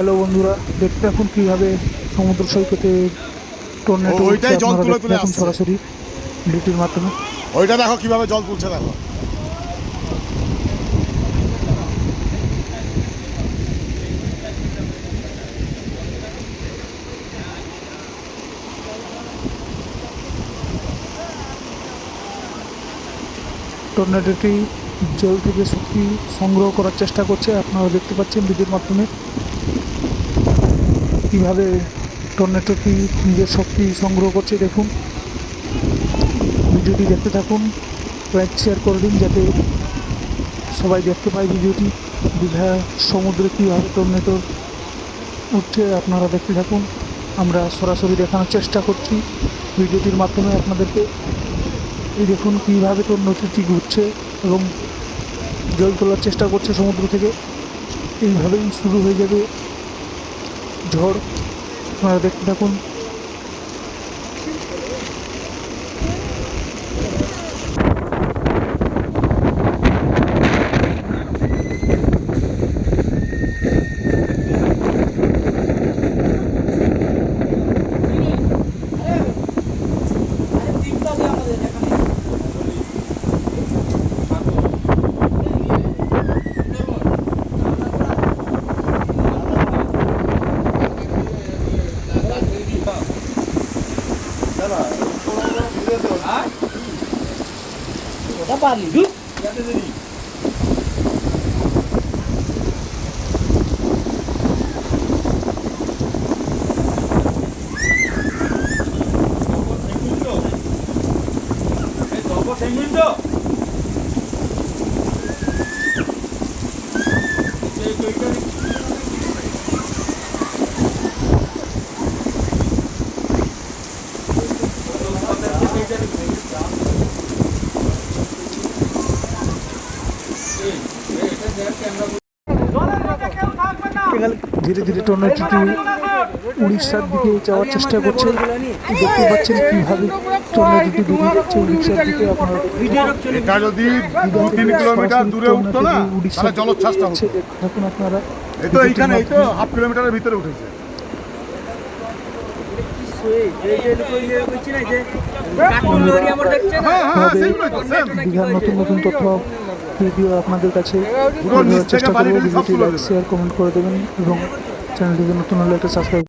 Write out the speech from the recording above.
Hello বন্ধুরা, দেখতে এখন কীভাবে সমুদ্র সৈকতে টর্নেডো ওইটাই জল তুলে তুলে এখন আসছে। সরাসরি ভিডিওর মাধ্যমে। ওইটা দেখো কিভাবে জল তুলছে দেখো। টর্নেডোটি জল থেকে শক্তি সংগ্রহ করার চেষ্টা করছে। আপনারা দেখতে পাচ্ছেন ভিডিওর মাধ্যমে কীভাবে টর্নেডোটি নিজের শক্তি সংগ্রহ করছে। দেখুন, ভিডিওটি দেখতে থাকুন, লাইক শেয়ার করে দিন যাতে সবাই দেখতে পায় ভিডিওটি। দীঘা সমুদ্রে কীভাবে টর্নেডো উঠছে আপনারা দেখতে থাকুন। আমরা সরাসরি দেখানোর চেষ্টা করছি ভিডিওটির মাধ্যমে আপনাদেরকে। এই দেখুন কীভাবে টর্নেডোটি ঘুরছে এবং জল তোলার চেষ্টা করছে সমুদ্র থেকে। এইভাবেই শুরু হয়ে যাবে ঝড়, আপনারা দেখতে থাকুন। ধীরে ধীরে টর্নেডোটি উড়িষ্যার দিকে যাওয়ার চেষ্টা করছে। দেখতে পাচ্ছেন কীভাবে টর্নেডোটি বেরিয়ে যাচ্ছে উড়িষ্যার দিকে। আপনারা এটা যদি 2-3 কিলোমিটার দূরে উঠতো না তাহলে জলোচ্ছ্বাসটা হতো। দেখুন আপনারা, এই তো এইখানে, এই তো 1/2 কিলোমিটারের ভিতরে উঠেছে। দীঘার নতুন নতুন তথ্য ভিডিও আপনাদের কাছে চেষ্টা করবো। ভিডিওটি লাইক শেয়ার কমেন্ট করে দেবেন এবং চ্যানেলটিকে নতুন হলে একটা সাবস্ক্রাইব